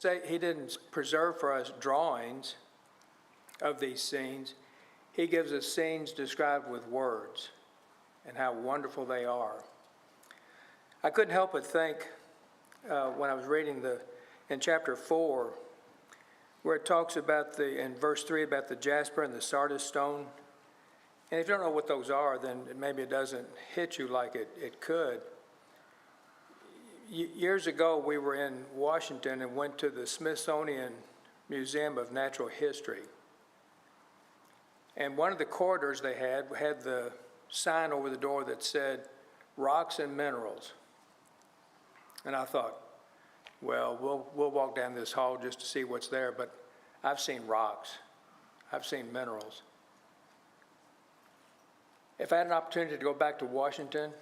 say he didn't preserve for us drawings of these scenes. He gives us scenes described with words and how wonderful they are. I couldn't help but think when I was reading in chapter 4, where it talks about in verse 3 about the jasper and the sardis stone. And if you don't know what those are, then maybe it doesn't hit you like it could. Years ago, we were in Washington and went to the Smithsonian Museum of Natural History. And one of the corridors they had the sign over the door that said, "Rocks and Minerals." And I thought, well, we'll walk down this hall just to see what's there, but I've seen rocks. I've seen minerals. If I had an opportunity to go back to Washington,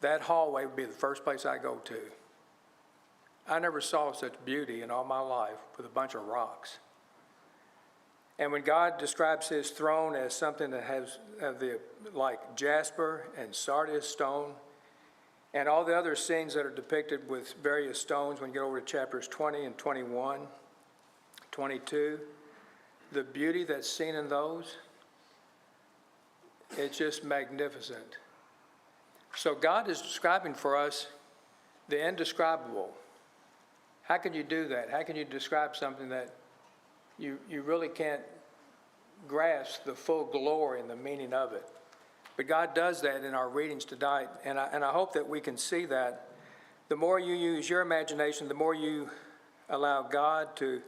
that hallway would be the first place I go to. I never saw such beauty in all my life with a bunch of rocks. And when God describes his throne as something that has like jasper and sardis stone, and all the other scenes that are depicted with various stones, when you get over to chapters 20 and 21, 22, the beauty that's seen in those, it's just magnificent. So God is describing for us the indescribable. How can you do that? How can you describe something that you really can't grasp the full glory and the meaning of it? But God does that in our readings tonight, and I hope that we can see that. The more you use your imagination, the more you allow God to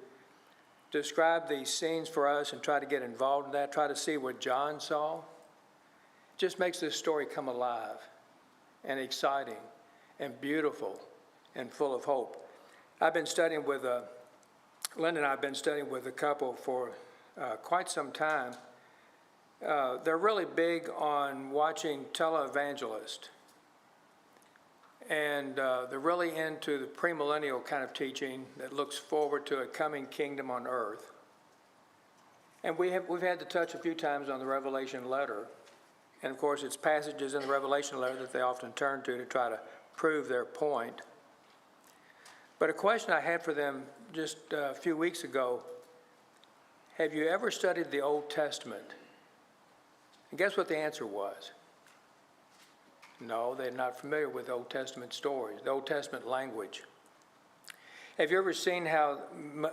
describe these scenes for us and try to get involved in that, try to see what John saw, it just makes this story come alive and exciting and beautiful and full of hope. I've been studying with, Linda and I have been studying with a couple for quite some time. They're really big on watching televangelists. And they're really into the premillennial kind of teaching that looks forward to a coming kingdom on earth. And we've had to touch a few times on the Revelation letter. And of course, it's passages in the Revelation letter that they often turn to try to prove their point. But a question I had for them just a few weeks ago, have you ever studied the Old Testament? And guess what the answer was? No, they're not familiar with Old Testament stories, the Old Testament language. Have you ever seen how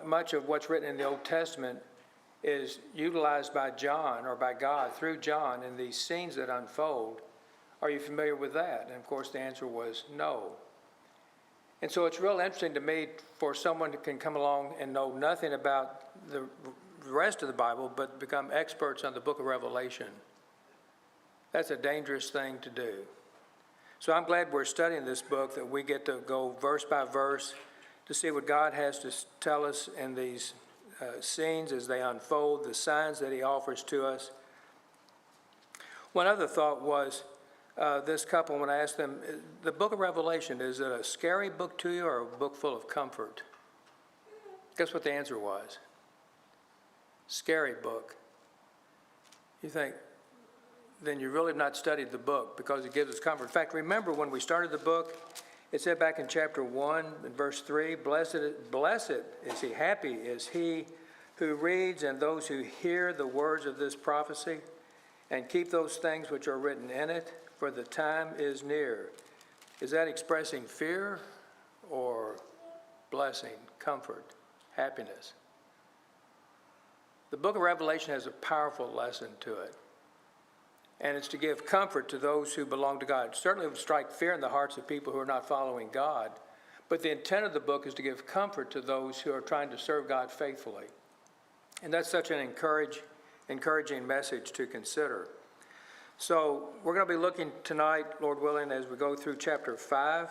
much of what's written in the Old Testament is utilized by John or by God through John in these scenes that unfold? Are you familiar with that? And of course the answer was no. And so it's real interesting to me for someone who can come along and know nothing about the rest of the Bible but become experts on the book of Revelation. That's a dangerous thing to do. So I'm glad we're studying this book, that we get to go verse by verse to see what God has to tell us in these scenes as they unfold, the signs that he offers to us. One other thought was this couple, when I asked them, the book of Revelation, is it a scary book to you or a book full of comfort? Guess what the answer was? Scary book. You think, then you really have not studied the book, because it gives us comfort. In fact, remember when we started the book, it said back in chapter 1 in verse 3, blessed is he, happy is he who reads and those who hear the words of this prophecy and keep those things which are written in it, for the time is near. Is that expressing fear or blessing, comfort, happiness? The book of Revelation has a powerful lesson to it. And it's to give comfort to those who belong to God. Certainly it would strike fear in the hearts of people who are not following God. But the intent of the book is to give comfort to those who are trying to serve God faithfully. And that's such an encouraging message to consider. So we're going to be looking tonight, Lord willing, as we go through chapter 5.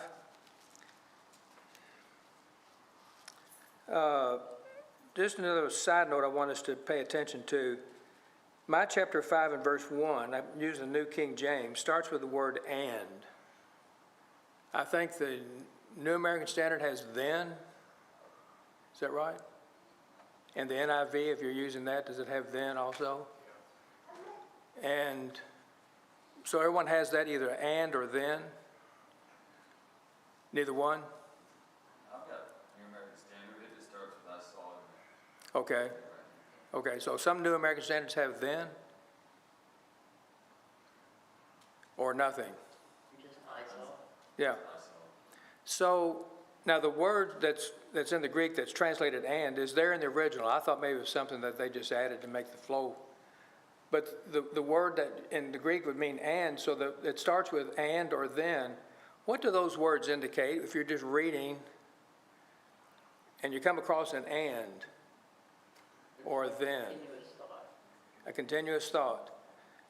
Just another side note I want us to pay attention to. My chapter 5 and verse 1, I'm using the New King James, starts with the word and. I think the New American Standard has then. Is that right? And the NIV, if you're using that, does it have then also? And so everyone has that, either and or then? Neither one? I've got New American Standard Okay. Okay, so some New American Standards have then? Or nothing? Just I saw. Yeah. So now the word that's in the Greek that's translated and is there in the original. I thought maybe it was something that they just added to make the flow. But the word that in the Greek would mean and, so it starts with and or then. What do those words indicate if you're just reading and you come across an and or then? Continuous thought. A continuous thought.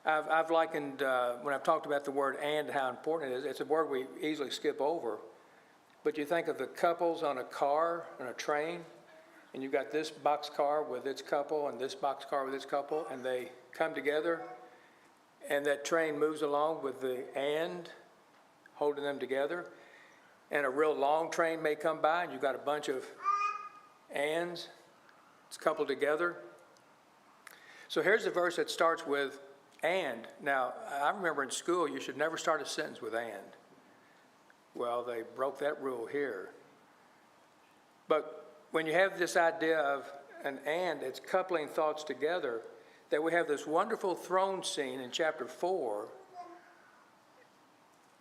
I've likened, when I've talked about the word and how important it is, it's a word we easily skip over. But you think of the couples on a car, on a train, and you've got this boxcar with its couple and this boxcar with its couple, and they come together, and that train moves along with the and holding them together. And a real long train may come by, and you've got a bunch of ands, it's coupled together. So here's the verse that starts with and. Now, I remember in school, you should never start a sentence with and. Well, they broke that rule here. But when you have this idea of an and, it's coupling thoughts together, that we have this wonderful throne scene in chapter 4.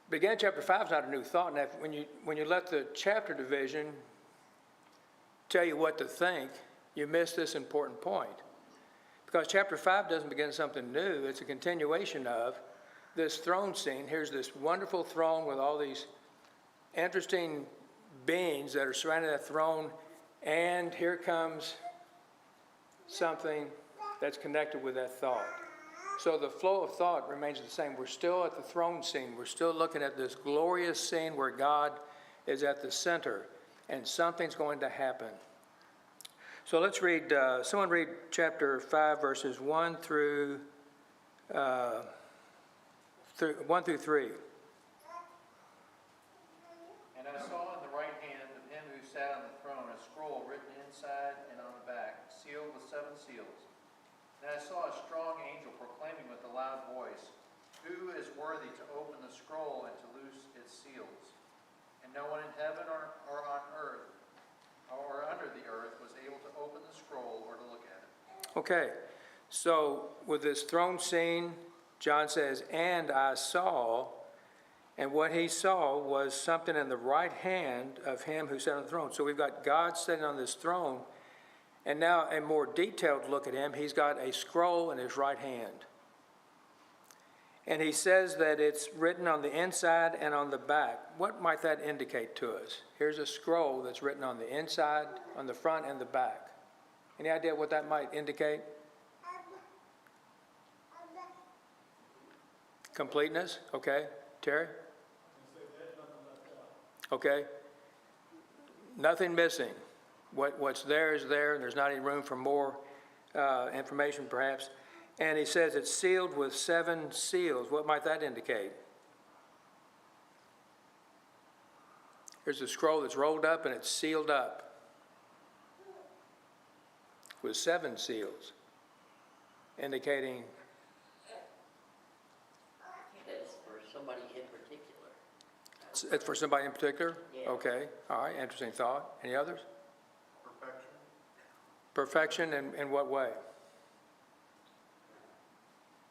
Beginning chapter 5 is not a new thought. Now, when you let the chapter division tell you what to think, you miss this important point. Because chapter 5 doesn't begin something new. It's a continuation of this throne scene. Here's this wonderful throne with all these interesting beings that are surrounding that throne. And here comes something that's connected with that thought. So the flow of thought remains the same. We're still at the throne scene. We're still looking at this glorious scene where God is at the center. And something's going to happen. So let's read, someone read chapter 5, verses 1 through 3. And I saw in the right hand of him who sat on the throne a scroll written inside and on the back, sealed with 7 seals. And I saw a strong angel proclaiming with a loud voice, "Who is worthy to open the scroll and to loose its seals?" And no one in heaven or on earth or under the earth was able to open the scroll or to look at it. Okay, so with this throne scene, John says, and I saw, and what he saw was something in the right hand of him who sat on the throne. So we've got God sitting on this throne, and now a more detailed look at him, he's got a scroll in his right hand. And he says that it's written on the inside and on the back. What might that indicate to us? Here's a scroll that's written on the inside, on the front, and the back. Any idea what that might indicate? Completeness? Okay. Terry? Okay. Nothing missing. What's there is there, and there's not any room for more information perhaps. And he says it's sealed with 7 seals. What might that indicate? Here's a scroll that's rolled up and it's sealed up with 7 seals, indicating It's for somebody in particular. it's for somebody in particular? Yeah. Okay, all right, interesting thought. Any others? Perfection. Perfection in what way?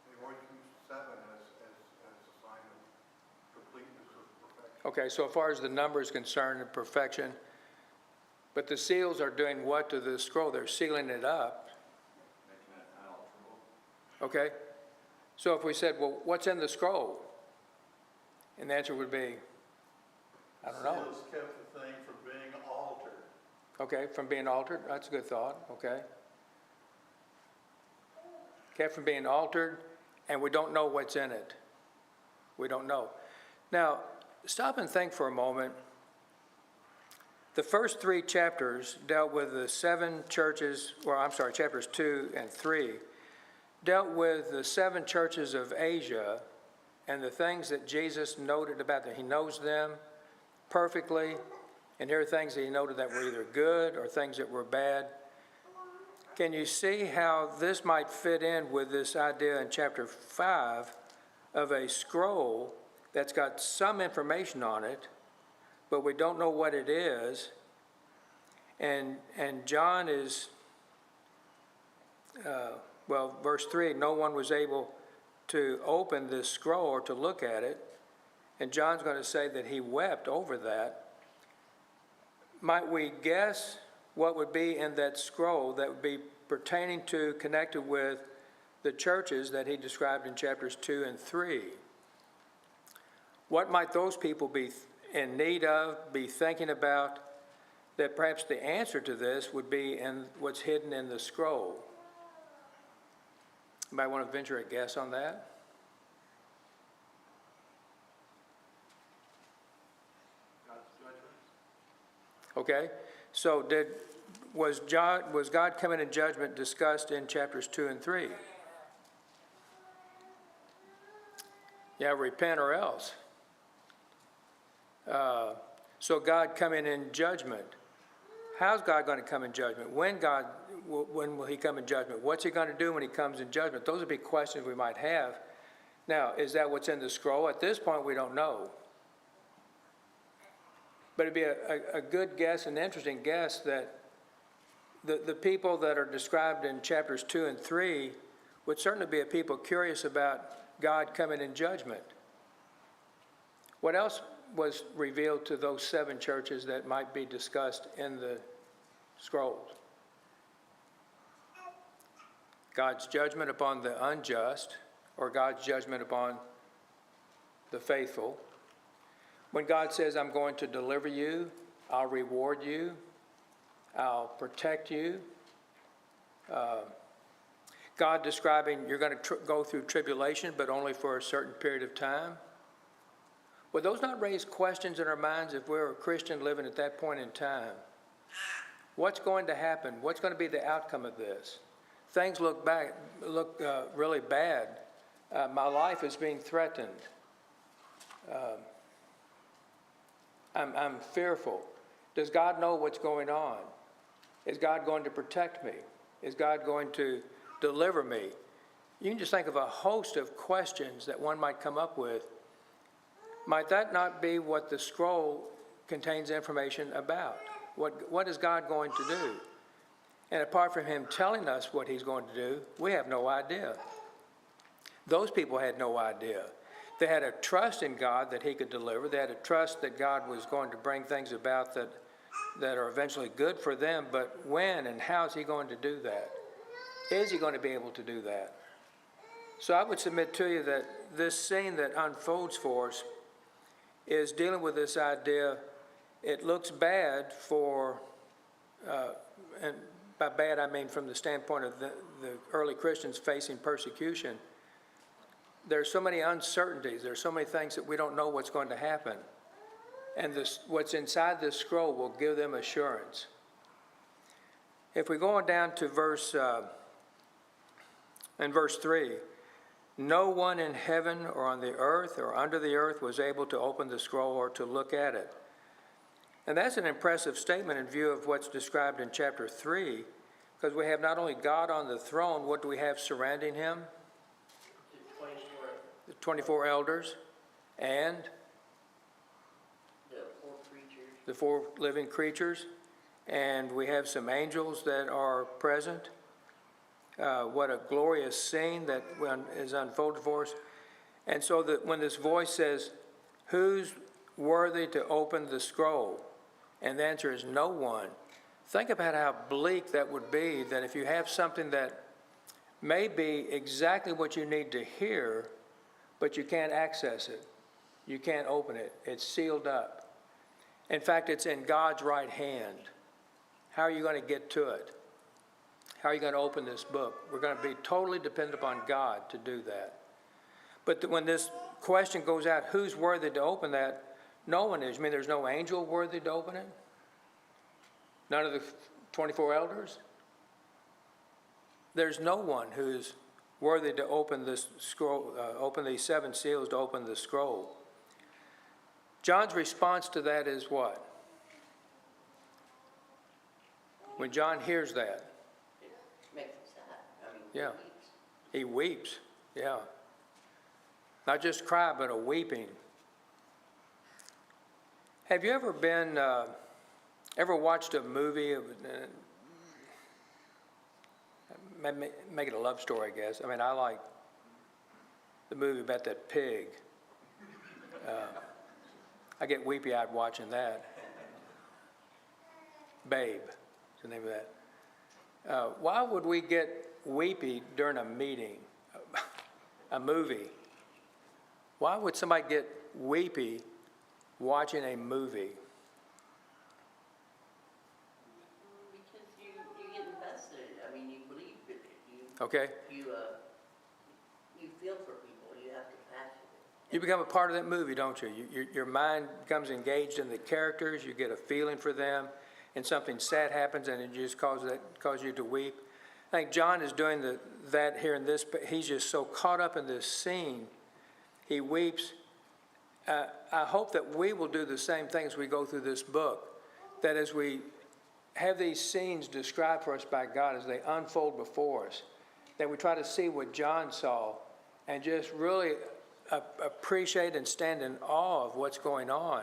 They always use 7 as a sign of completeness of perfection. Okay, so as far as the number is concerned, perfection. But the seals are doing what to the scroll? They're sealing it up. Making it unalterable. Okay? So if we said, well, what's in the scroll? And the answer would be, I don't know. Seals kept the thing from being altered. Okay, from being altered. That's a good thought. Okay. Kept from being altered, and we don't know what's in it. We don't know. Now, stop and think for a moment. The first 3 chapters dealt with the 7 churches, chapters 2 and 3, dealt with the 7 churches of Asia and the things that Jesus noted about them. He knows them perfectly, and here are things that he noted that were either good or things that were bad. Can you see how this might fit in with this idea in chapter 5 of a scroll that's got some information on it, but we don't know what it is, and John is verse 3, no one was able to open this scroll or to look at it. And John's going to say that he wept over that. Might we guess what would be in that scroll that would be pertaining to, connected with the churches that he described in chapters 2 and 3? What might those people be in need of, be thinking about, that perhaps the answer to this would be in what's hidden in the scroll? You might want to venture a guess on that. God's judgments. Okay, so was God coming in judgment discussed in chapters 2 and 3? Yeah, repent or else. So God coming in judgment. How's God going to come in judgment? When will he come in judgment? What's he going to do when he comes in judgment? Those would be questions we might have. Now, is that what's in the scroll? At this point, we don't know. But it'd be a good guess, an interesting guess, that the people that are described in chapters 2 and 3 would certainly be a people curious about God coming in judgment. What else was revealed to those 7 churches that might be discussed in the scrolls? God's judgment upon the unjust, or God's judgment upon the faithful. When God says, I'm going to deliver you, I'll reward you, I'll protect you. God describing you're going to go through tribulation, but only for a certain period of time. Would those not raise questions in our minds if we're a Christian living at that point in time? What's going to happen? What's going to be the outcome of this? Things look really bad. My life is being threatened. I'm fearful. Does God know what's going on? Is God going to protect me? Is God going to deliver me? You can just think of a host of questions that one might come up with. Might that not be what the scroll contains information about? What is God going to do? And apart from him telling us what he's going to do, we have no idea. Those people had no idea. They had a trust in God that he could deliver. They had a trust that God was going to bring things about that are eventually good for them. But when and how is he going to do that? Is he going to be able to do that? So I would submit to you that this scene that unfolds for us is dealing with this idea. It looks bad for, and by bad I mean from the standpoint of the early Christians facing persecution. There's so many uncertainties. There's so many things that we don't know what's going to happen. And what's inside this scroll will give them assurance. If we go on down to verse 3, no one in heaven or on the earth or under the earth was able to open the scroll or to look at it. And that's an impressive statement in view of what's described in chapter 3, because we have not only God on the throne, what do we have surrounding him? The 24 elders and the 4 living creatures. And we have some angels that are present. What a glorious scene that is unfolded for us. And so that when this voice says, who's worthy to open the scroll? And the answer is no one. Think about how bleak that would be, that if you have something that may be exactly what you need to hear, but you can't access it. You can't open it. It's sealed up. In fact, it's in God's right hand. How are you going to get to it? How are you going to open this book? We're going to be totally dependent upon God to do that. But when this question goes out, who's worthy to open that? No one is. I mean, there's no angel worthy to open it? None of the 24 elders? There's no one who's worthy to open this scroll, open these 7 seals to open the scroll. John's response to that is what? When John hears that, It makes him sad. I mean, Yeah. he weeps. he weeps. Yeah. Not just cry, but a weeping. Have you ever been, ever watched a movie, make it a love story, I guess. I mean, I like the movie about that pig. I get weepy-eyed watching that. Babe is the name of that. Why would we get weepy during a meeting, a movie? Why would somebody get weepy watching a movie? Because you get invested, I mean, you believe it, Okay? you feel for people, you have compassion. You become a part of that movie, don't you? Your mind becomes engaged in the characters, you get a feeling for them, and something sad happens and it just causes you to weep. I think John is doing that here in this, but he's just so caught up in this scene, he weeps. I hope that we will do the same thing as we go through this book, that as we have these scenes described for us by God, as they unfold before us, that we try to see what John saw and just really appreciate and stand in awe of what's going on.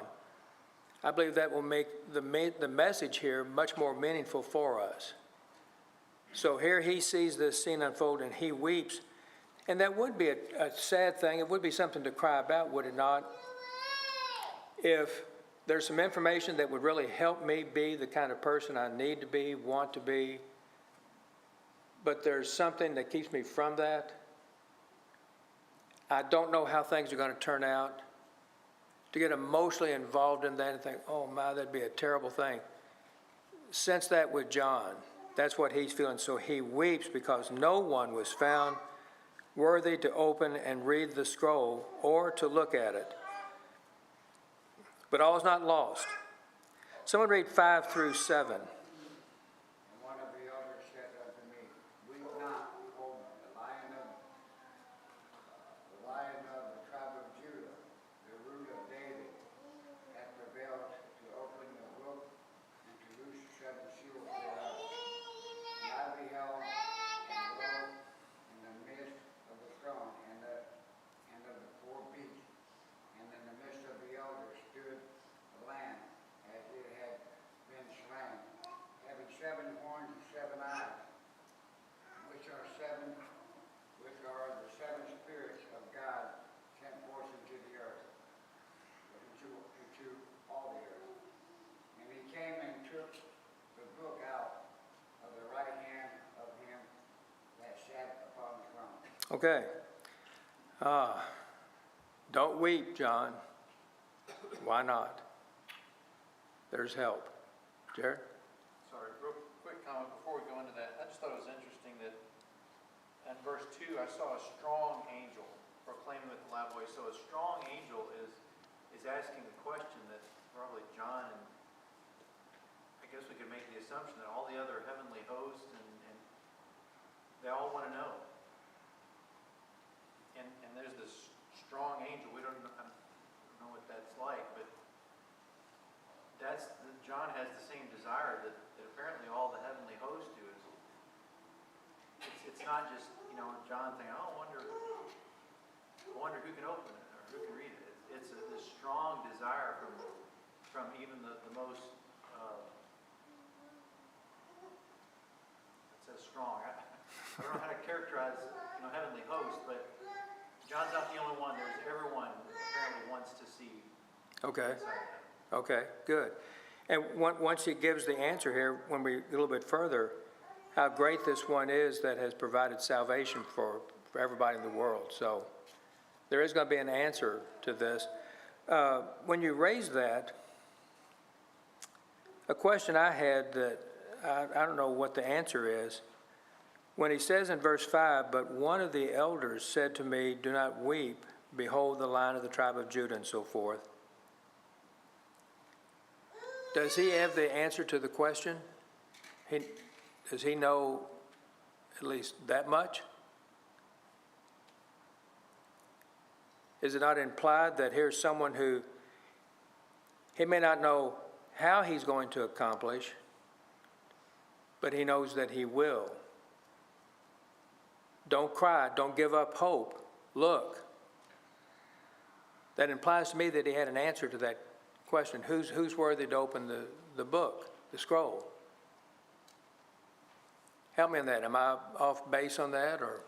I believe that will make the message here much more meaningful for us. So here he sees this scene unfold and he weeps. And that would be a sad thing. It would be something to cry about, would it not? If there's some information that would really help me be the kind of person I need to be, want to be, but there's something that keeps me from that. I don't know how things are going to turn out. To get emotionally involved in that and think, oh my, that'd be a terrible thing. Sense that with John. That's what he's feeling. So he weeps because no one was found worthy to open and read the scroll or to look at it. But all is not lost. Someone read 5 through 7. And one of the elders said unto me, Weep not, behold, the Lion of the tribe of Judah, the root of David, hath prevailed to open the book and to loose the seven seals thereof. And I beheld, and lo, in the midst of the throne and of the four beasts, and in the midst of the elders stood the Lamb, as it had been slain, having 7 horns and 7 eyes, which are the 7 spirits of God sent forth into the earth, into all the earth. And he came and took the book out of the right hand of him that sat upon the throne. Okay. Don't weep, John. Why not? There's help. Jared? Sorry, real quick comment before we go into that. I just thought it was interesting that in verse 2, I saw a strong angel proclaiming with a loud voice. So a strong angel is asking the question that probably John, and I guess we could make the assumption that all the other heavenly hosts and they all want to know. And there's this strong angel. We don't know what that's like, but John has the same desire that apparently all the heavenly hosts do. It's not just, John thinking, I wonder who can open it or who can read it. It's this strong desire from even the most, it says strong. I don't know how to characterize, heavenly hosts, but John's not the only one. There's everyone apparently wants to see. Okay. Okay, good. And once he gives the answer here, when we get a little bit further, how great this one is that has provided salvation for everybody in the world. So there is going to be an answer to this. When you raise that, a question I had that I don't know what the answer is. When he says in verse 5, but one of the elders said to me, do not weep, behold the Lion of the tribe of Judah, and so forth. Does he have the answer to the question? Does he know at least that much? Is it not implied that here's someone who he may not know how he's going to accomplish, but he knows that he will? Don't cry. Don't give up hope. Look. That implies to me that he had an answer to that question. Who's worthy to open the book, the scroll? Help me on that. Am I off base on that, or?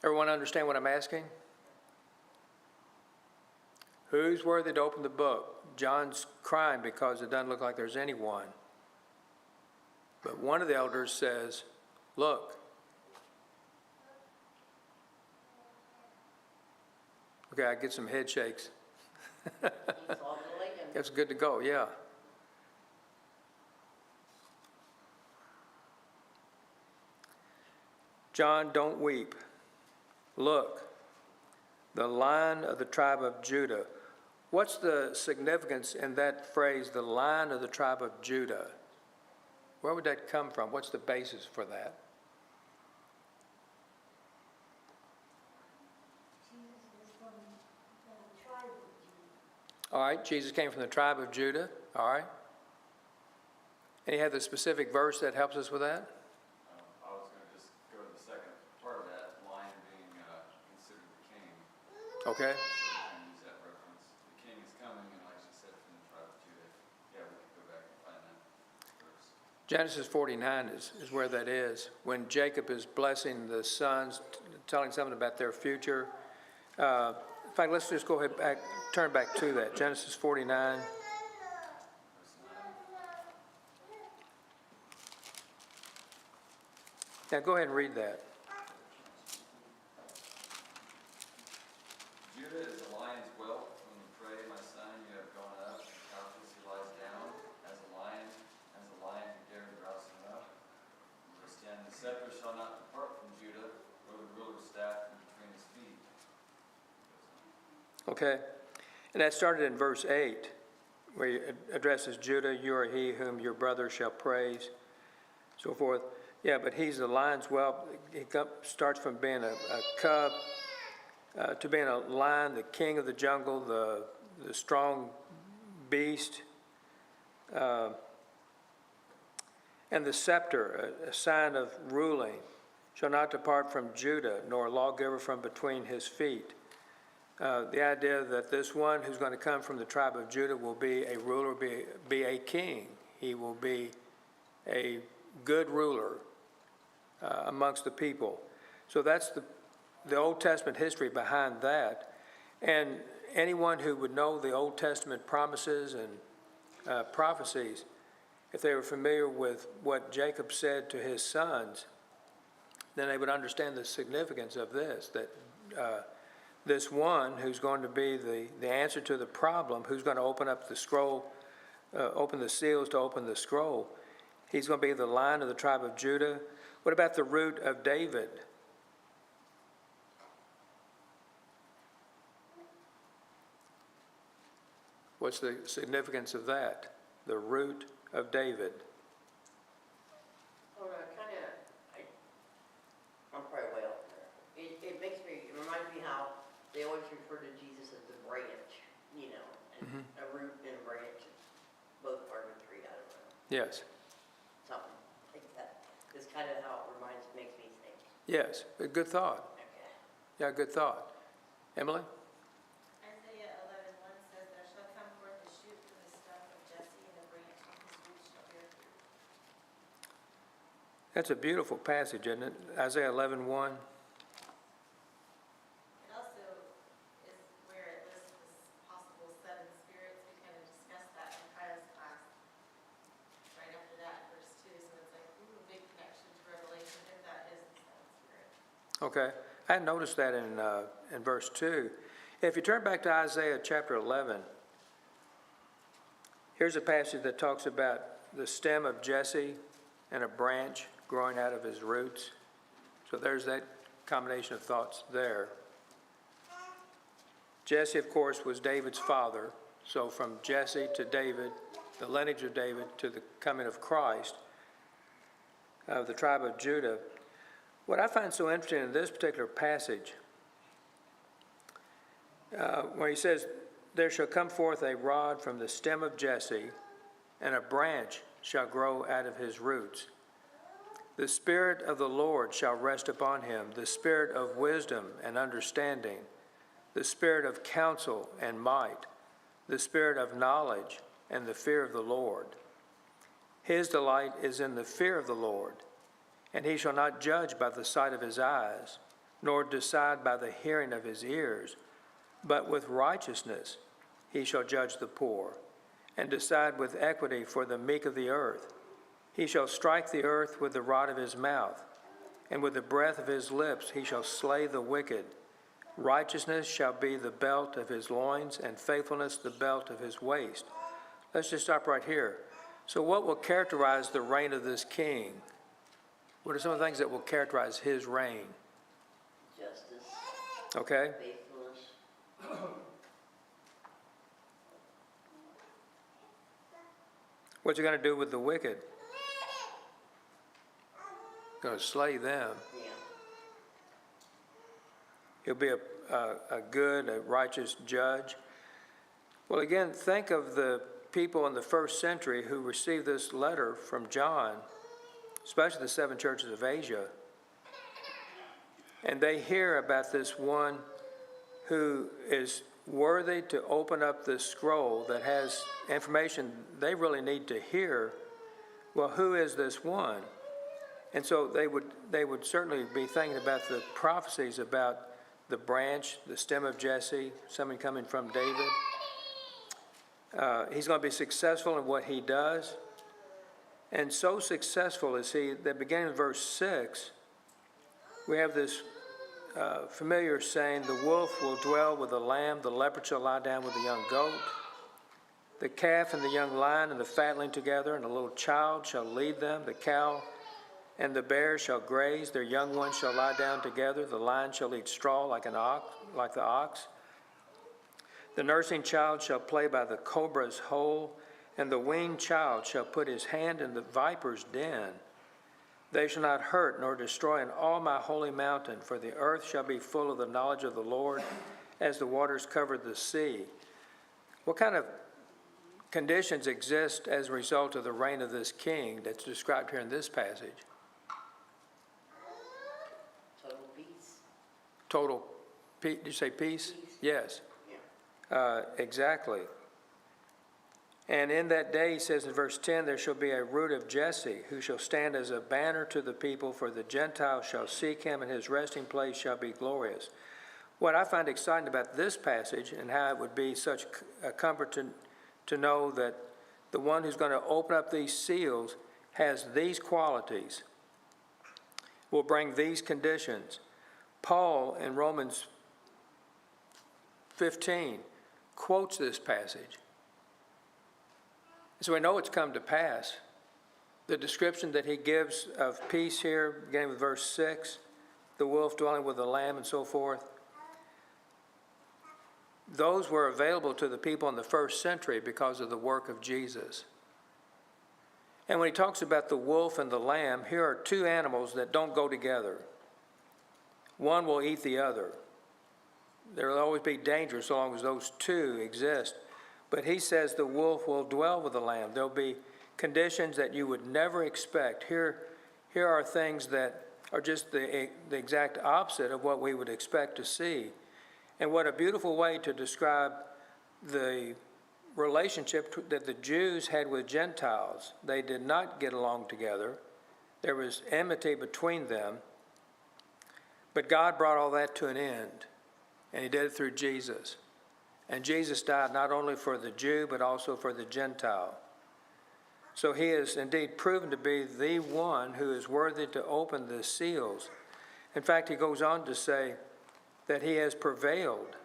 Everyone understand what I'm asking? Who's worthy to open the book? John's crying because it doesn't look like there's anyone. But one of the elders says, look. Okay, I get some head shakes. He saw the Lamb. It's good to go, yeah. John, don't weep. Look, the Lion of the tribe of Judah. What's the significance in that phrase, the Lion of the tribe of Judah? Where would that come from? What's the basis for that? All right, Jesus came from the tribe of Judah. All right. And you have the specific verse that helps us with that? I was going to just go to the second part of that, lion being considered the king. Okay. So we can use that reference. The king is coming, and like she said, from the tribe of Judah. Yeah, we could go back and find that verse. Genesis 49 is where that is. When Jacob is blessing the sons, telling something about their future. In fact, let's just go ahead turn back to that. Genesis 49. Now go ahead and read that. Judah is the lion's whelp. From the prey, my son, you have gone up. In couches he lies down. As a lion who dared to rouse him up. Verse 10, the scepter shall not depart from Judah, or the ruler's staff from between his feet. Okay. And that started in verse 8, where he addresses Judah. You are he whom your brother shall praise, so forth. Yeah, but he's the lion's whelp. He starts from being a cub to being a lion, the king of the jungle, the strong beast. And the scepter, a sign of ruling, shall not depart from Judah, nor a lawgiver from between his feet. The idea that this one who's going to come from the tribe of Judah will be a ruler, be a king. He will be a good ruler amongst the people. So that's the Old Testament history behind that. And anyone who would know the Old Testament promises and prophecies, if they were familiar with what Jacob said to his sons, then they would understand the significance of this, that this one who's going to be the answer to the problem, who's going to open up the scroll, open the seals to open the scroll, he's going to be the Lion of the tribe of Judah. What about the root of David? What's the significance of that? The root of David. Oh, I'm probably way off there. It reminds me how they always refer to Jesus as the branch, you know, and a root and a branch, both part of a tree, I don't know. Yes. Something like that. It's kind of how it makes me think. Yes. A good thought. Okay. Yeah, good thought. Emily? Isaiah 11:1 says, there shall come forth a shoot from the stump of Jesse, and a branch from his roots shall bear fruit. That's a beautiful passage, isn't it? Isaiah 11:1. It also is where it lists the possible 7 spirits. We kind of discussed that in Kyle's class. Right after that, verse 2. So it's like, ooh, a big connection to Revelation if that is the 7th spirit. Okay. I hadn't noticed that in verse 2. If you turn back to Isaiah chapter 11, here's a passage that talks about the stem of Jesse and a branch growing out of his roots. So there's that combination of thoughts there. Jesse, of course, was David's father. So from Jesse to David, the lineage of David, to the coming of Christ, of the tribe of Judah. What I find so interesting in this particular passage, where he says, there shall come forth a rod from the stem of Jesse, and a branch shall grow out of his roots. The Spirit of the Lord shall rest upon him, the Spirit of wisdom and understanding, the Spirit of counsel and might, the Spirit of knowledge and the fear of the Lord. His delight is in the fear of the Lord. And he shall not judge by the sight of his eyes, nor decide by the hearing of his ears, but with righteousness he shall judge the poor, and decide with equity for the meek of the earth. He shall strike the earth with the rod of his mouth, and with the breath of his lips he shall slay the wicked. Righteousness shall be the belt of his loins, and faithfulness the belt of his waist. Let's just stop right here. So what will characterize the reign of this king? What are some of the things that will characterize his reign? Justice, Okay? faithfulness. What's he going to do with the wicked? Going to slay them. Yeah. He'll be a good, a righteous judge. Well, again, think of the people in the first century who received this letter from John, especially the 7 churches of Asia. And they hear about this one who is worthy to open up this scroll that has information they really need to hear. Well, who is this one? And so they would certainly be thinking about the prophecies about the branch, the stem of Jesse, something coming from David. He's going to be successful in what he does. And so successful is he that beginning in verse 6, we have this familiar saying, the wolf will dwell with the lamb, the leopard shall lie down with the young goat. The calf and the young lion and the fatling together, and a little child shall lead them. The cow and the bear shall graze, their young ones shall lie down together. The lion shall eat straw like the ox. The nursing child shall play by the cobra's hole, and the weaned child shall put his hand in the viper's den. They shall not hurt nor destroy in all my holy mountain, for the earth shall be full of the knowledge of the Lord, as the waters cover the sea. What kind of conditions exist as a result of the reign of this king that's described here in this passage? Total peace. Total, did you say peace? Peace. Yes, Yeah. exactly. And in that day, he says in verse 10, there shall be a root of Jesse, who shall stand as a banner to the people, for the Gentiles shall seek him, and his resting place shall be glorious. What I find exciting about this passage, and how it would be such a comfort to know that the one who's going to open up these seals has these qualities, will bring these conditions. Paul in Romans 15 quotes this passage. So we know it's come to pass. The description that he gives of peace here, beginning with verse 6, the wolf dwelling with the lamb and so forth, those were available to the people in the first century because of the work of Jesus. And when he talks about the wolf and the lamb, here are two animals that don't go together. One will eat the other. There will always be danger so long as those two exist. But he says the wolf will dwell with the lamb. There'll be conditions that you would never expect. Here are things that are just the exact opposite of what we would expect to see. And what a beautiful way to describe the relationship that the Jews had with Gentiles. They did not get along together. There was enmity between them. But God brought all that to an end, and he did it through Jesus. And Jesus died not only for the Jew, but also for the Gentile. So he is indeed proven to be the one who is worthy to open the seals. In fact, he goes on to say that he has prevailed.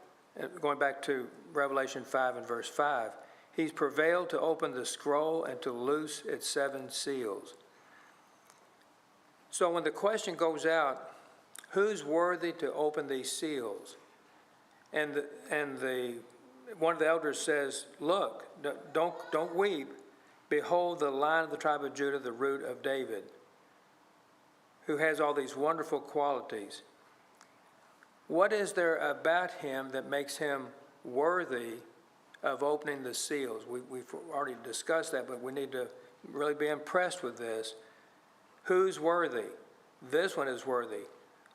Going back to Revelation 5 and verse 5, he's prevailed to open the scroll and to loose its 7 seals. So when the question goes out, who's worthy to open these seals? And one of the elders says, look, don't weep. Behold the Lion of the tribe of Judah, the root of David, who has all these wonderful qualities. What is there about him that makes him worthy of opening the seals? We've already discussed that, but we need to really be impressed with this. Who's worthy? This one is worthy.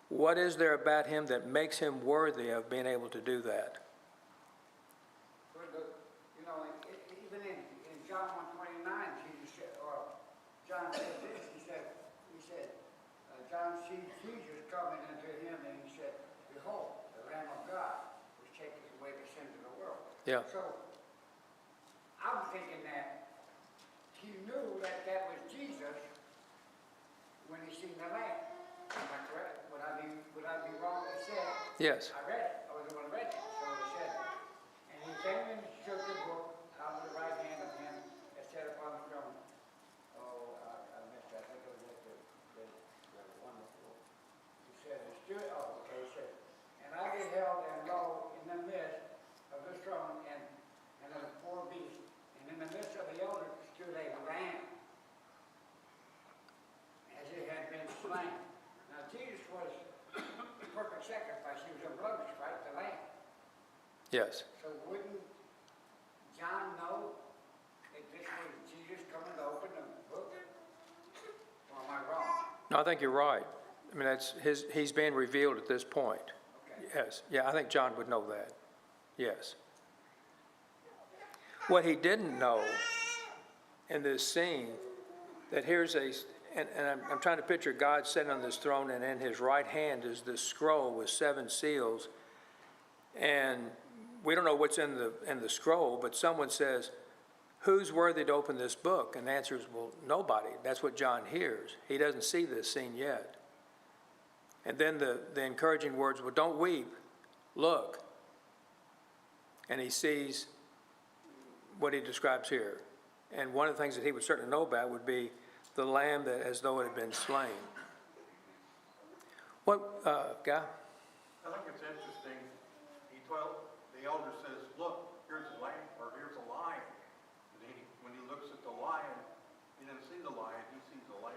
What is there about him that makes him worthy of being able to do that? Well, even in John 1:29, Jesus said, or John said this, he said, John sees Jesus coming unto him, and he said, behold, the Lamb of God, which taketh away the sins of the world. Yeah. So, I'm thinking that he knew that that was Jesus when he seen the Lamb. Am I correct? Would I be wrong? It said, Yes. I read it. I was the one who read it. So it said, and he came and took the book out of the right hand of him that sat upon the throne. Oh, I missed that. I think it was at the one before. He said, he said, and I beheld, and lo, in the midst of the throne, and of the four beasts, and in the midst of the elders stood a lamb, as it had been slain. Now Jesus was the perfect sacrifice. He was a blemish, right? The lamb. Yes. So wouldn't John know that this was Jesus coming to open the book? Or am I wrong? No, I think you're right. I mean, he's being revealed at this point. Okay. Yes. Yeah, I think John would know that. Yes. What he didn't know in this scene, that here's and I'm trying to picture God sitting on this throne, and in his right hand is this scroll with 7 seals. And we don't know what's in the scroll, but someone says, who's worthy to open this book? And the answer is, well, nobody. That's what John hears. He doesn't see this scene yet. And then the encouraging words, well, don't weep, look. And he sees what he describes here. And one of the things that he would certainly know about would be the lamb that as though it had been slain. What, Guy? I think it's interesting, the elder says, look, here's a lamb, or here's a lion. And when he looks at the lion, he doesn't see the lion, he sees the lamb.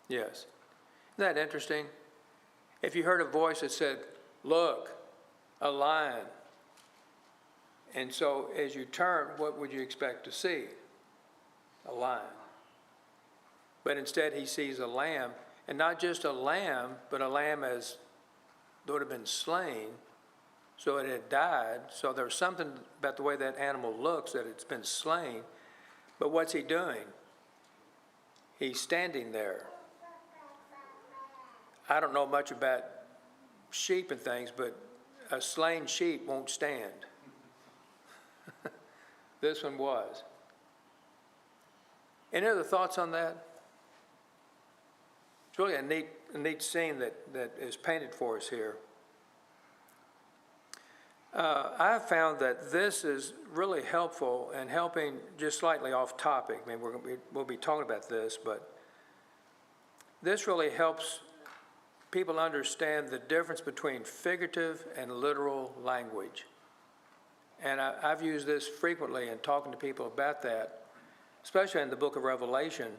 Yes. Isn't that interesting? If you heard a voice that said, look, a lion. And so as you turn, what would you expect to see? A lion. But instead he sees a lamb, and not just a lamb, but a lamb as though it had been slain, so it had died. So there's something about the way that animal looks, that it's been slain. But what's he doing? He's standing there. I don't know much about sheep and things, but a slain sheep won't stand. This one was. Any other thoughts on that? It's really a neat scene that is painted for us here. I have found that this is really helpful in helping, just slightly off topic. I mean, we'll be talking about this, but this really helps people understand the difference between figurative and literal language. And I've used this frequently in talking to people about that, especially in the book of Revelation,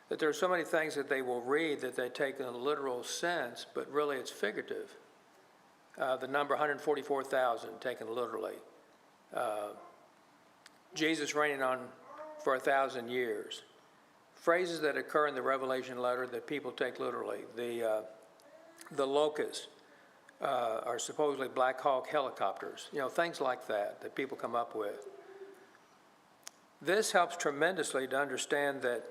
that there are so many things that they will read that they take in a literal sense, but really it's figurative. The number 144,000 taken literally. Jesus reigning on for 1,000 years. Phrases that occur in the Revelation letter that people take literally. The locusts are supposedly Black Hawk helicopters. You know, things like that people come up with. This helps tremendously to understand that,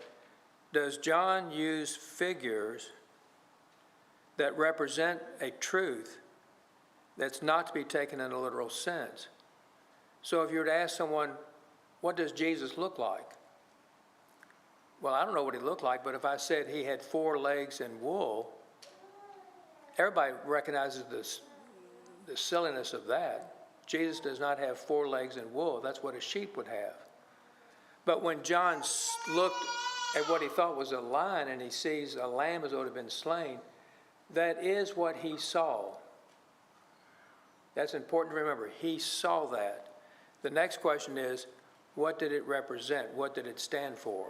does John use figures that represent a truth that's not to be taken in a literal sense? So if you were to ask someone, what does Jesus look like? Well, I don't know what he looked like, but if I said he had 4 legs and wool, everybody recognizes the silliness of that. Jesus does not have 4 legs and wool. That's what a sheep would have. But when John looked at what he thought was a lion and he sees a lamb as though it had been slain, that is what he saw. That's important to remember. He saw that. The next question is, what did it represent? What did it stand for?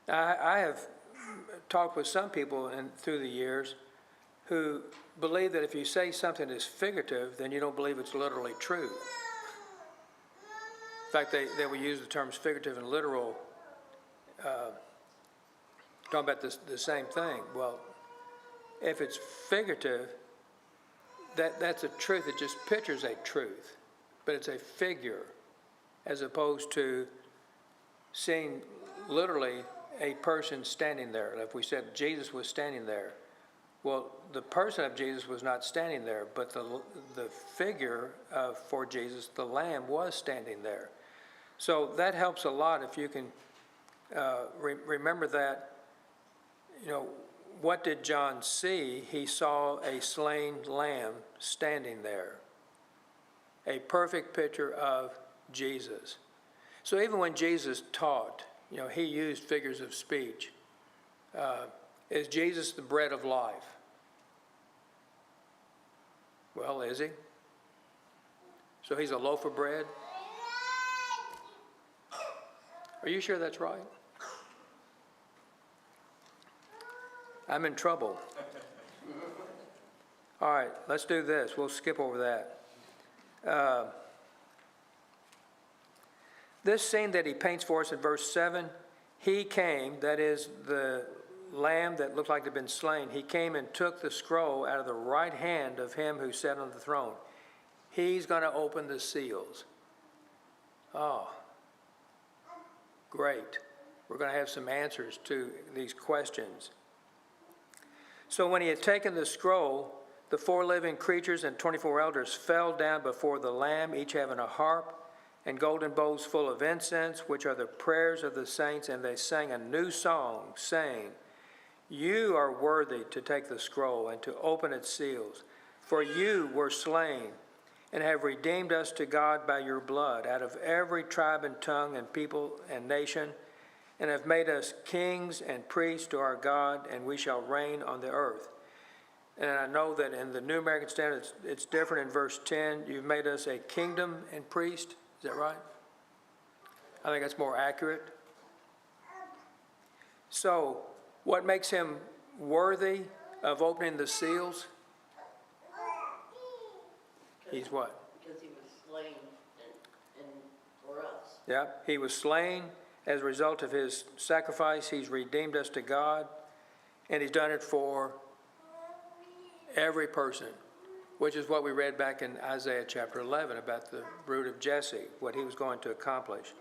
Now, I have talked with some people through the years who believe that if you say something is figurative, then you don't believe it's literally true. In fact, they will use the terms figurative and literal, talking about the same thing. Well, if it's figurative, that's a truth. It just pictures a truth, but it's a figure, as opposed to seeing literally a person standing there. If we said Jesus was standing there, well, the person of Jesus was not standing there, but the figure for Jesus, the Lamb, was standing there. So that helps a lot if you can remember that. You know, what did John see? He saw a slain lamb standing there. A perfect picture of Jesus. So even when Jesus taught, you know, he used figures of speech. Is Jesus the bread of life? Well, is he? So he's a loaf of bread? Are you sure that's right? I'm in trouble. All right, let's do this. We'll skip over that. This scene that he paints for us in verse 7, he came, that is the lamb that looked like it had been slain, he came and took the scroll out of the right hand of him who sat on the throne. He's going to open the seals. Oh, great. We're going to have some answers to these questions. So when he had taken the scroll, the 4 living creatures and 24 elders fell down before the Lamb, each having a harp and golden bowls full of incense, which are the prayers of the saints, and they sang a new song, saying, "You are worthy to take the scroll and to open its seals, for you were slain and have redeemed us to God by your blood out of every tribe and tongue and people and nation, and have made us kings and priests to our God, and we shall reign on the earth." And I know that in the New American Standard, it's different in verse 10. You've made us a kingdom and priest. Is that right? I think that's more accurate. So, what makes him worthy of opening the seals? He's what? Because he was slain and for us. Yeah, he was slain as a result of his sacrifice. He's redeemed us to God, and he's done it for every person, which is what we read back in Isaiah chapter 11 about the root of Jesse, what he was going to accomplish.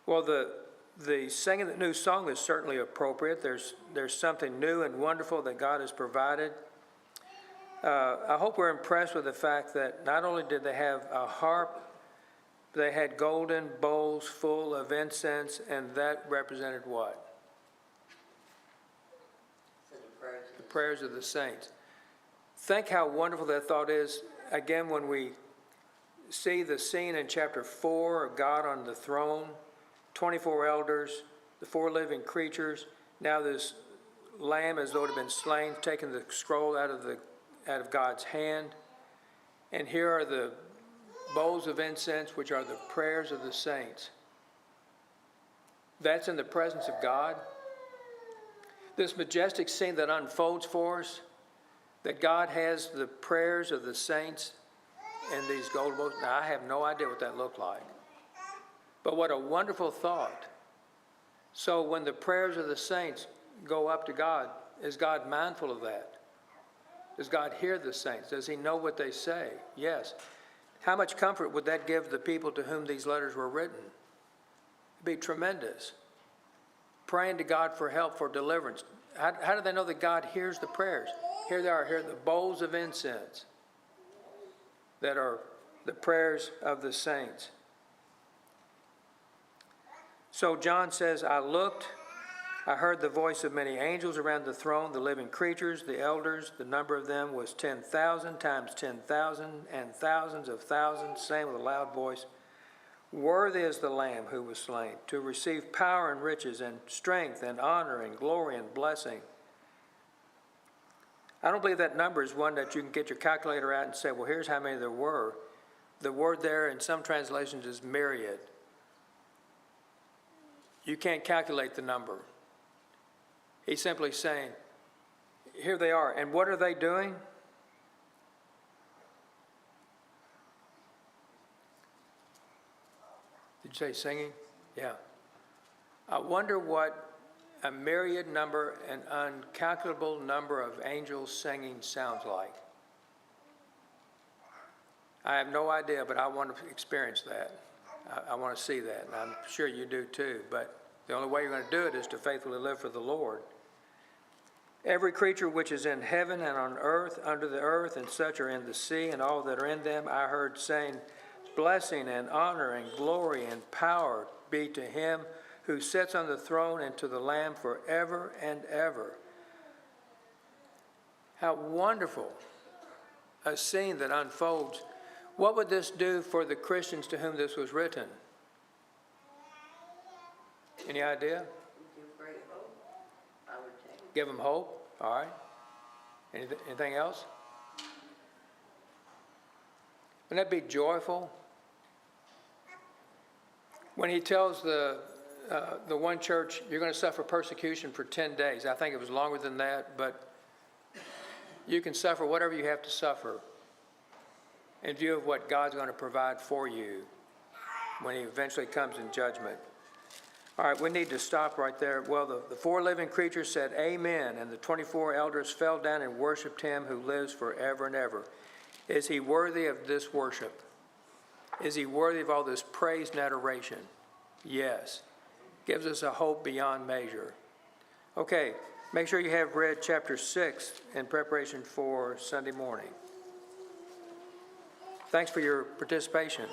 Well, the singing the new song is certainly appropriate. There's something new and wonderful that God has provided. I hope we're impressed with the fact that not only did they have a harp, they had golden bowls full of incense, and that represented what? So the Prayers of the saints. Think how wonderful that thought is. Again, when we see the scene in chapter 4 of God on the throne, 24 elders, the 4 living creatures, now this lamb as though it had been slain, taking the scroll out of God's hand. And here are the bowls of incense, which are the prayers of the saints. That's in the presence of God. This majestic scene that unfolds for us, that God has the prayers of the saints in these gold bowls. Now, I have no idea what that looked like. But what a wonderful thought. So when the prayers of the saints go up to God, is God mindful of that? Does God hear the saints? Does he know what they say? Yes. How much comfort would that give the people to whom these letters were written? It'd be tremendous. Praying to God for help, for deliverance. How do they know that God hears the prayers? Here they are. Here are the bowls of incense that are the prayers of the saints. So John says, I looked, I heard the voice of many angels around the throne, the living creatures, the elders. The number of them was 10,000 times 10,000 and thousands of thousands, saying with a loud voice, "Worthy is the Lamb who was slain, to receive power and riches and strength and honor and glory and blessing." I don't believe that number is one that you can get your calculator out and say, well, here's how many there were. The word there in some translations is myriad. You can't calculate the number. He's simply saying, here they are. And what are they doing? Did you say singing? Yeah. I wonder what a myriad number, an uncalculable number of angels singing sounds like. I have no idea, but I want to experience that. I want to see that, and I'm sure you do too. But The only way you're going to do it is to faithfully live for the Lord. Every creature which is in heaven and on earth, under the earth, and such are in the sea, and all that are in them, I heard saying, blessing and honor and glory and power be to him who sits on the throne and to the Lamb forever and ever. How wonderful a scene that unfolds. What would this do for the Christians to whom this was written? Any idea? Give great hope, I would think. Give them hope, all right. Anything else? Wouldn't that be joyful? When he tells the one church, you're going to suffer persecution for 10 days. I think it was longer than that, but you can suffer whatever you have to suffer in view of what God's going to provide for you when he eventually comes in judgment. All right, we need to stop right there. Well, the four living creatures said, Amen, and the 24 elders fell down and worshiped him who lives forever and ever. Is he worthy of this worship? Is he worthy of all this praise and adoration? Yes. Gives us a hope beyond measure. Okay, make sure you have read chapter 6 in preparation for Sunday morning. Thanks for your participation.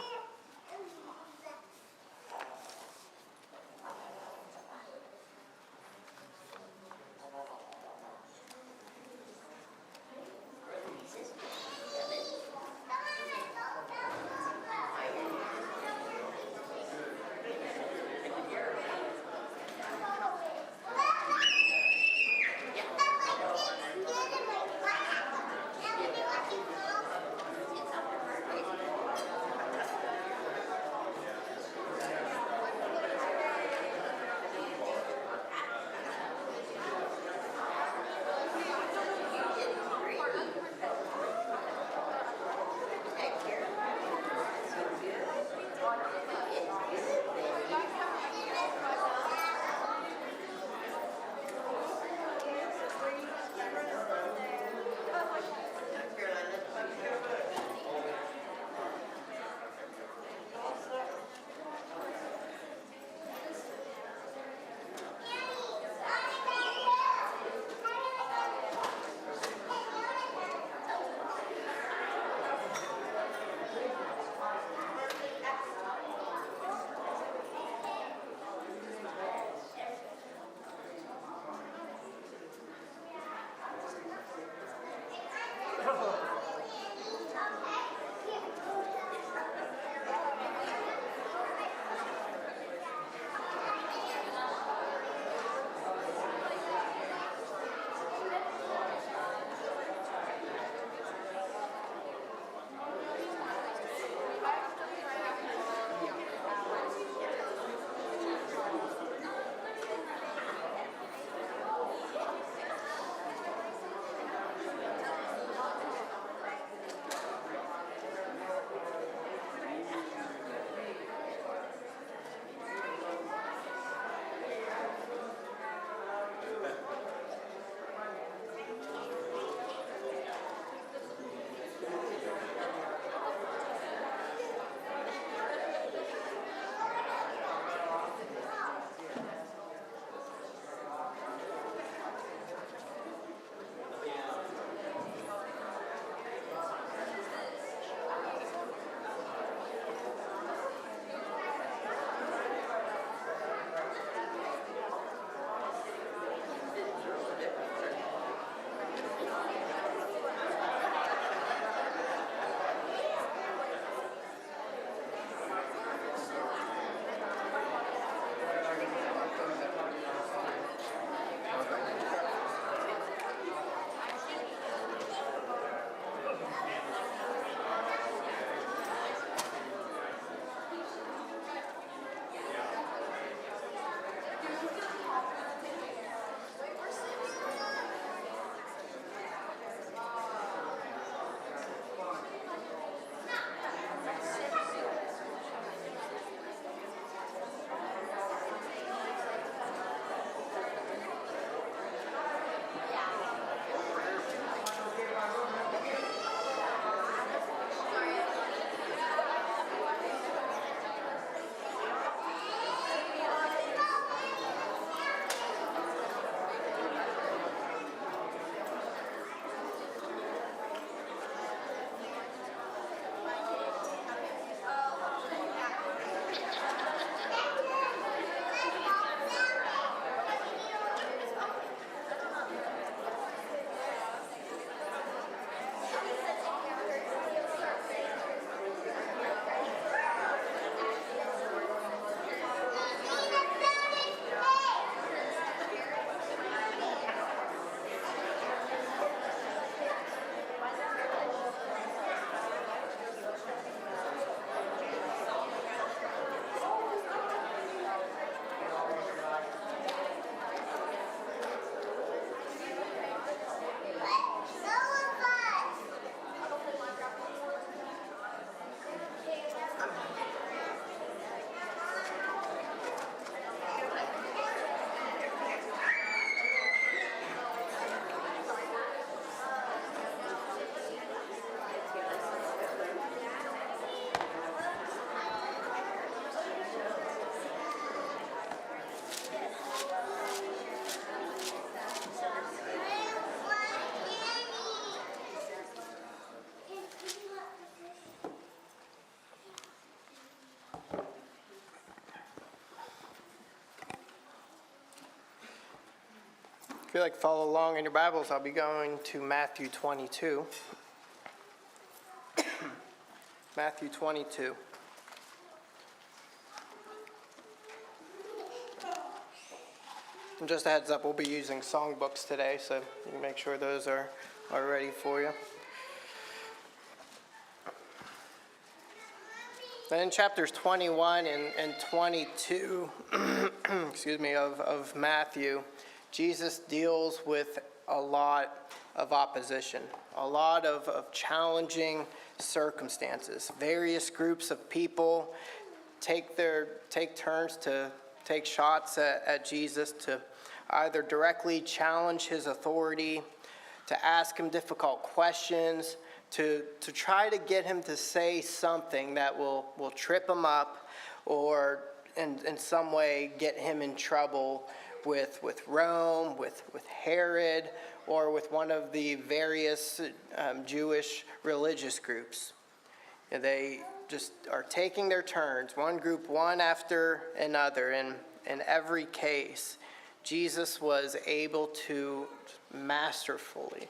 If you'd like to follow along in your Bibles, I'll be going to Matthew 22. Matthew 22. And just a heads up, we'll be using songbooks today, so you can make sure those are ready for you. Then in chapters 21 and 22, excuse me, of Matthew, Jesus deals with a lot of opposition, a lot of challenging circumstances. Various groups of people take turns to take shots at Jesus, to either directly challenge his authority, to ask him difficult questions, to try to get him to say something that will trip him up or in some way get him in trouble with Rome, with Herod, or with one of the various Jewish religious groups. And they just are taking their turns, one group one after another. And in every case, Jesus was able to masterfully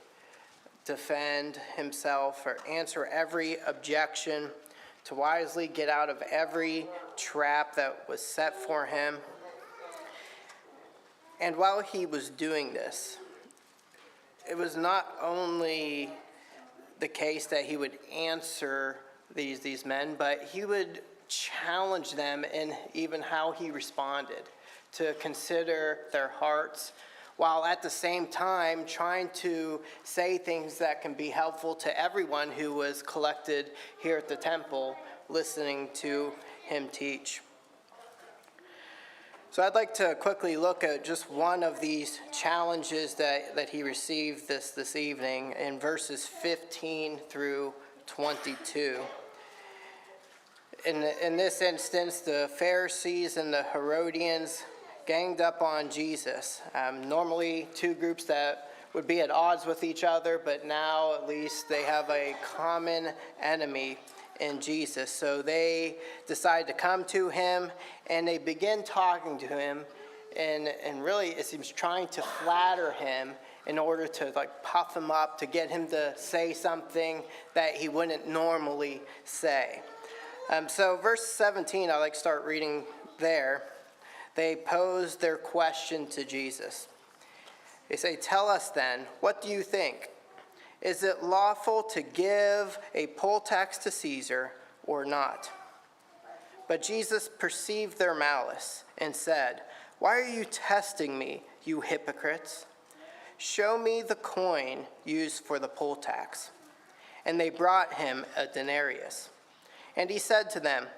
defend himself or answer every objection, to wisely get out of every trap that was set for him. And while he was doing this, it was not only the case that he would answer these men, but he would challenge them in even how he responded, to consider their hearts, while at the same time trying to say things that can be helpful to everyone who was collected here at the temple listening to him teach. So I'd like to quickly look at just one of these challenges that he received this evening in verses 15 through 22. In this instance, the Pharisees and the Herodians ganged up on Jesus. Normally two groups that would be at odds with each other, but now at least they have a common enemy in Jesus. So they decide to come to him, and they begin talking to him, and really it seems trying to flatter him in order to puff him up, to get him to say something that he wouldn't normally say. So verse 17, I'd like to start reading there. They pose their question to Jesus. They say, "Tell us then, what do you think? Is it lawful to give a poll tax to Caesar or not?" But Jesus perceived their malice and said, "Why are you testing me, you hypocrites? Show me the coin used for the poll tax." And they brought him a denarius. And he said to them,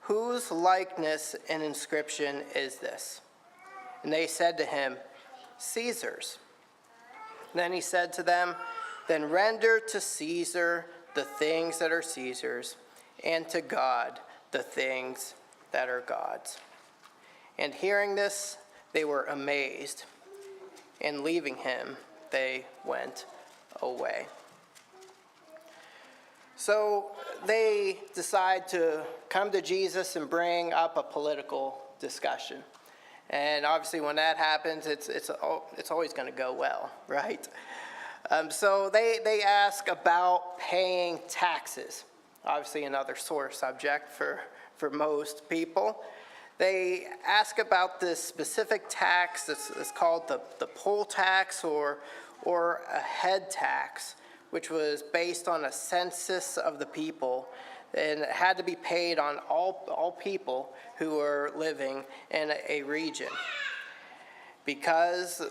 "Whose likeness and inscription is this?" And they said to him, "Caesar's." Then he said to them, "Then render to Caesar the things that are Caesar's, and to God the things that are God's." And hearing this, they were amazed, and leaving him, they went away. So they decide to come to Jesus and bring up a political discussion. And obviously when that happens, it's always going to go well, right? So they ask about paying taxes. Obviously another sore subject for most people. They ask about this specific tax that's called the poll tax or a head tax, which was based on a census of the people, and it had to be paid on all people who were living in a region. Because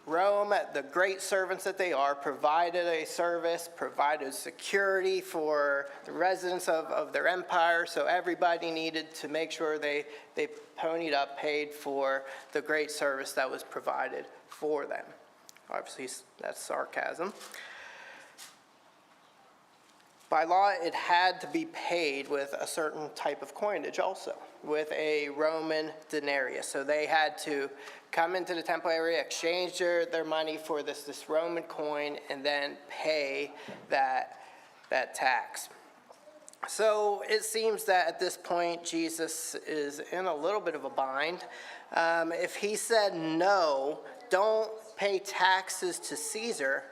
Rome, the great servants that they are, provided a service, provided security for the residents of their empire, so everybody needed to make sure they ponied up, paid for the great service that was provided for them. Obviously, that's sarcasm. By law, it had to be paid with a certain type of coinage also, with a Roman denarius. So they had to come into the temple area, exchange their money for this Roman coin, and then pay that tax. So it seems that at this point, Jesus is in a little bit of a bind. If he said no, don't pay taxes to Caesar,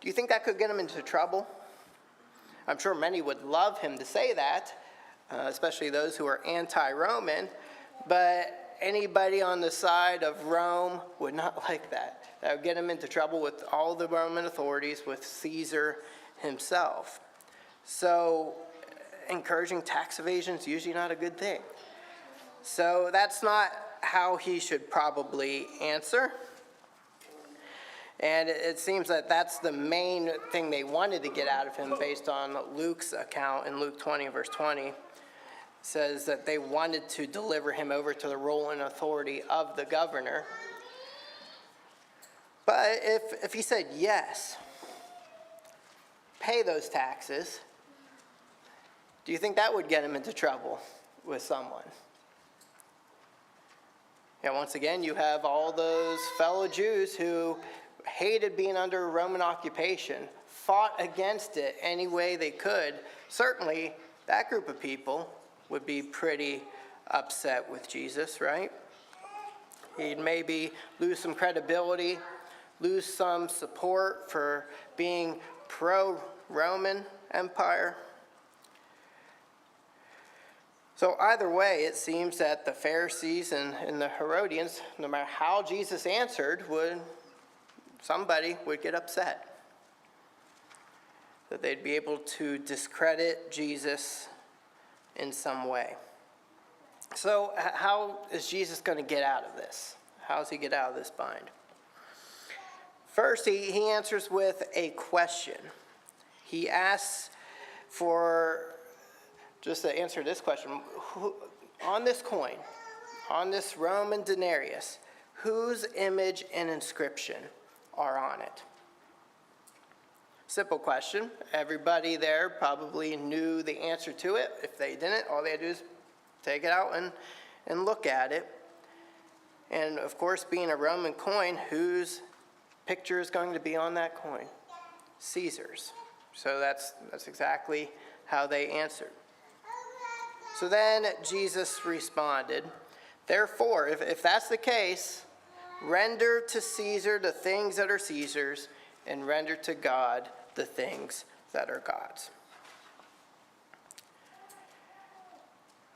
do you think that could get him into trouble? I'm sure many would love him to say that, especially those who are anti-Roman, but anybody on the side of Rome would not like that. That would get him into trouble with all the Roman authorities, with Caesar himself. So encouraging tax evasion is usually not a good thing. So that's not how he should probably answer. And it seems that that's the main thing they wanted to get out of him based on Luke's account in Luke 20, verse 20. It says that they wanted to deliver him over to the rule and authority of the governor. But if he said yes, pay those taxes, do you think that would get him into trouble with someone? Yeah, once again, you have all those fellow Jews who hated being under Roman occupation, fought against it any way they could. Certainly, that group of people would be pretty upset with Jesus, right? He'd maybe lose some credibility, lose some support for being pro-Roman Empire. So either way, it seems that the Pharisees and the Herodians, no matter how Jesus answered, somebody would get upset. That they'd be able to discredit Jesus in some way. So how is Jesus going to get out of this? How does he get out of this bind? First, he answers with a question. He asks for, just to answer this question, on this coin, on this Roman denarius, whose image and inscription are on it? Simple question. Everybody there probably knew the answer to it. If they didn't, all they had to do is take it out and look at it. And of course, being a Roman coin, whose picture is going to be on that coin? Caesar's. So that's exactly how they answered. So then Jesus responded, therefore, if that's the case, render to Caesar the things that are Caesar's, and render to God the things that are God's.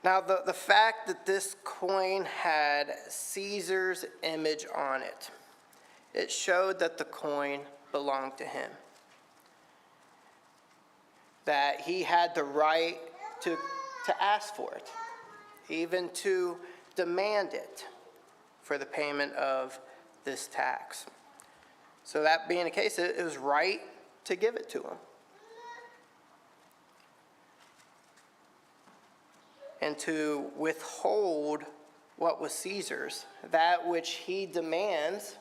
Now, the fact that this coin had Caesar's image on it, it showed that the coin belonged to him. That he had the right to ask for it, even to demand it for the payment of this tax. So that being the case, it was right to give it to him. And to withhold what was Caesar's, that which he demands,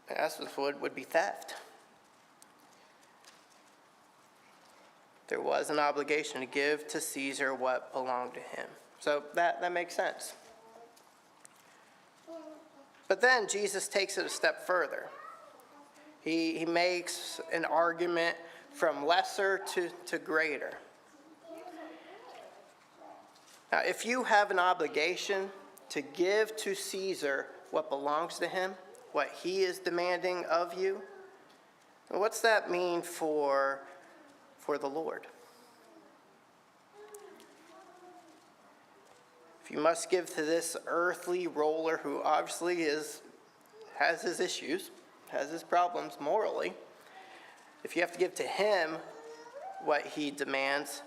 that's what would be theft. There was an obligation to give to Caesar what belonged to him. So that makes sense. But then Jesus takes it a step further. He makes an argument from lesser to greater. Now, if you have an obligation to give to Caesar what belongs to him, what he is demanding of you, what's that mean for the Lord? If you must give to this earthly ruler who obviously has his issues, has his problems morally, if you have to give to him what he demands,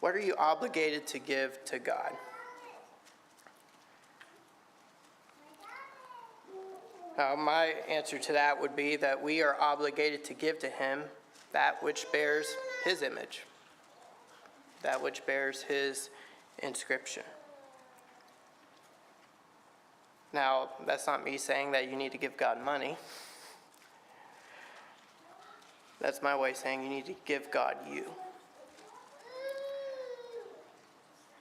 what are you obligated to give to God? My answer to that would be that we are obligated to give to him that which bears his image, that which bears his inscription. Now, that's not me saying that you need to give God money. That's my way of saying you need to give God you.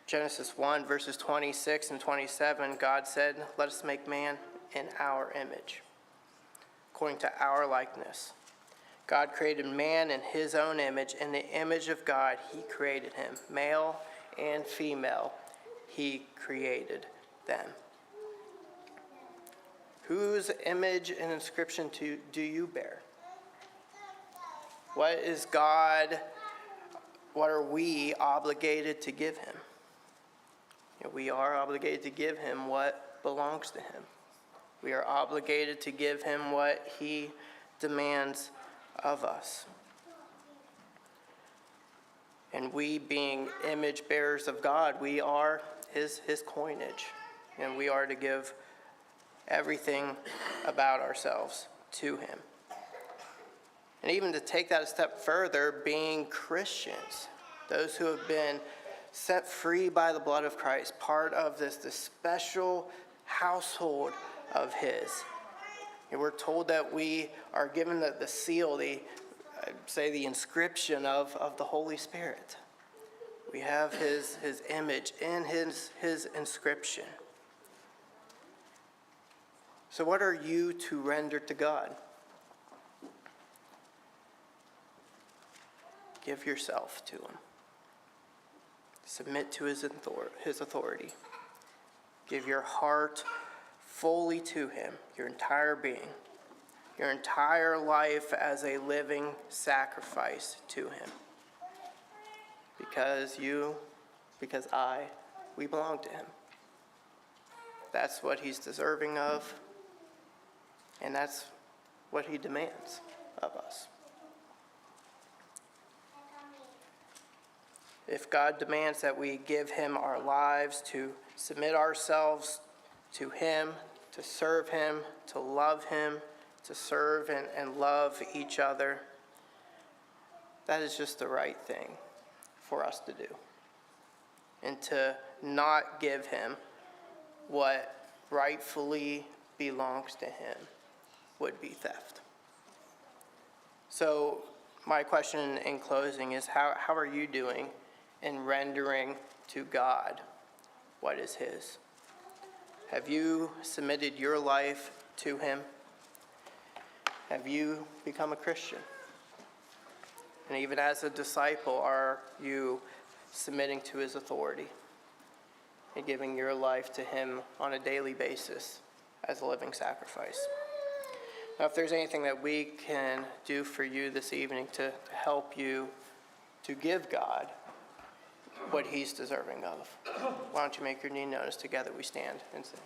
Genesis 1, verses 26 and 27, God said, let us make man in our image, according to our likeness. God created man in his own image. In the image of God, he created him. Male and female, he created them. Whose image and inscription do you bear? What is God, what are we obligated to give him? We are obligated to give him what belongs to him. We are obligated to give him what he demands of us. And we, being image bearers of God, we are his coinage. And we are to give everything about ourselves to him. And even to take that a step further, being Christians, those who have been set free by the blood of Christ, part of this special household of his. And we're told that we are given the seal, the inscription of the Holy Spirit. We have his image in his inscription. So what are you to render to God? Give yourself to him. Submit to his authority. Give your heart fully to him, your entire being, your entire life as a living sacrifice to him. Because we belong to him. That's what he's deserving of, and that's what he demands of us. If God demands that we give him our lives, to submit ourselves to him, to serve him, to love him, to serve and love each other, that is just the right thing for us to do. And to not give him what rightfully belongs to him would be theft. So my question in closing is, how are you doing in rendering to God what is his? Have you submitted your life to him? Have you become a Christian? And even as a disciple, are you submitting to his authority and giving your life to him on a daily basis as a living sacrifice? Now, if there's anything that we can do for you this evening to help you to give God what he's deserving of, why don't you make your need known as together we stand and sing.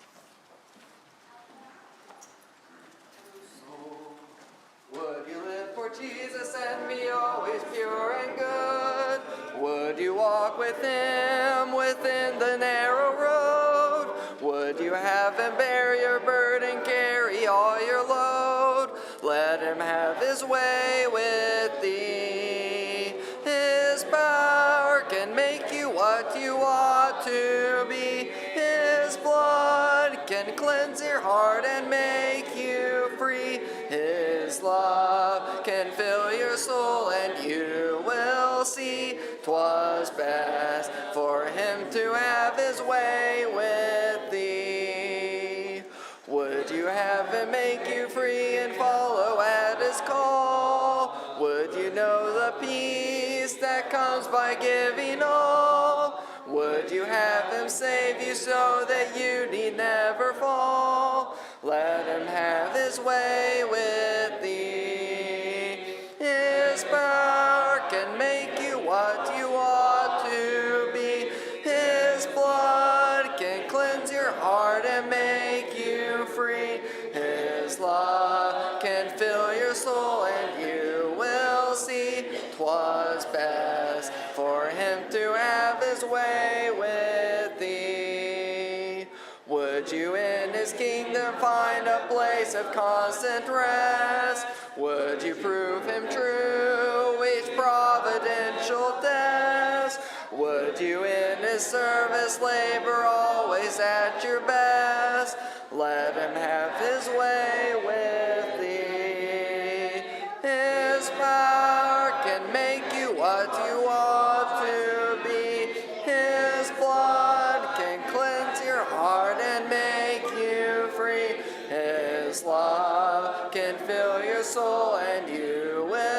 Would you live for Jesus and be always pure and good? Would you walk with him within the narrow road? Would you have him bear your burden, carry all your load? Let him have his way with thee. His power can make you what you ought to be. His blood can cleanse your heart and make you free. His love can fill your soul and you will see 'twas best for him to have his way with thee. Would you have him make you free and follow at his call? Would you know the peace that comes by giving all? Would you have him save you so that you need never fall? Let him have his way with thee. His power can make you what you ought to be. His blood can cleanse your heart and make you free. His love can fill your soul and you will see 'twas best for him to have his way with thee. Would you in his kingdom find a place of constant rest? Would you prove him true each providential test? Would you in his service labor always at your best? Let him have his way with thee. His power can make you what you ought to be. His blood can cleanse your heart and make you free. His love can fill your soul and you will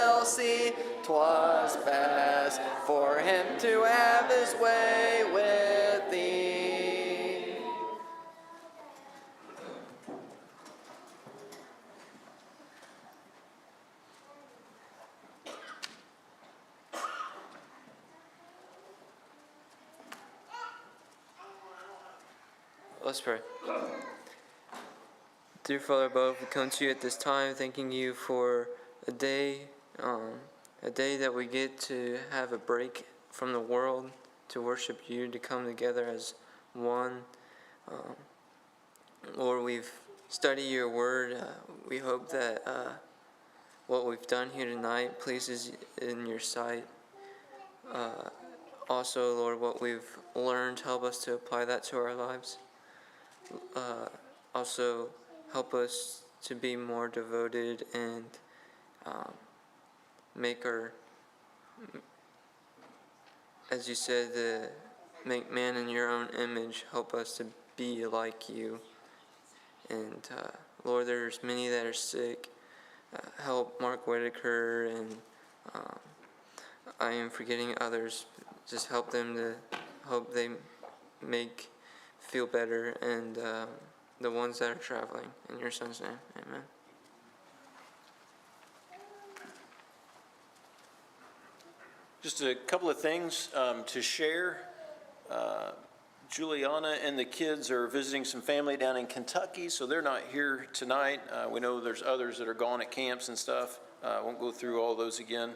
'twas best for him to have his way with thee. Let's pray. Dear Father above, we come to you at this time thanking you for a day that we get to have a break from the world, to worship you, to come together as one. Lord, we've studied your word. We hope that what we've done here tonight pleases in your sight. Also, Lord, what we've learned, help us to apply that to our lives. Also, help us to be more devoted and make our, as you said, make man in your own image. Help us to be like you. And Lord, there's many that are sick. Help Mark Whitaker, and I am forgetting others. Just help them to hope they feel better, and the ones that are traveling. In your son's name, amen. Just a couple of things to share. Juliana and the kids are visiting some family down in Kentucky, so they're not here tonight. We know there's others that are gone at camps and stuff. Won't go through all those again.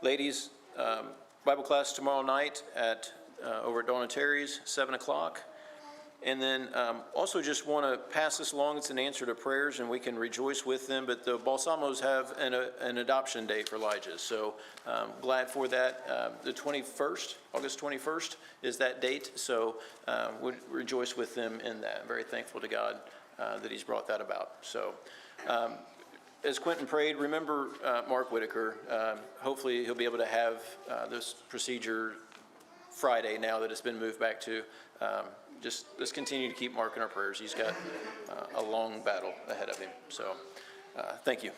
Ladies, Bible class tomorrow night at over at Donna Terry's, 7 o'clock. And then also just want to pass this along. It's an answer to prayers, and we can rejoice with them. But the Balsamos have an adoption day for Elijah. So glad for that. The 21st, August 21st is that date. So we'll rejoice with them in that. I'm very thankful to God that he's brought that about. So as Quentin prayed, remember Mark Whitaker. Hopefully he'll be able to have this procedure Friday now that it's been moved back to. Just let's continue to keep Mark in our prayers. He's got a long battle ahead of him. So thank you.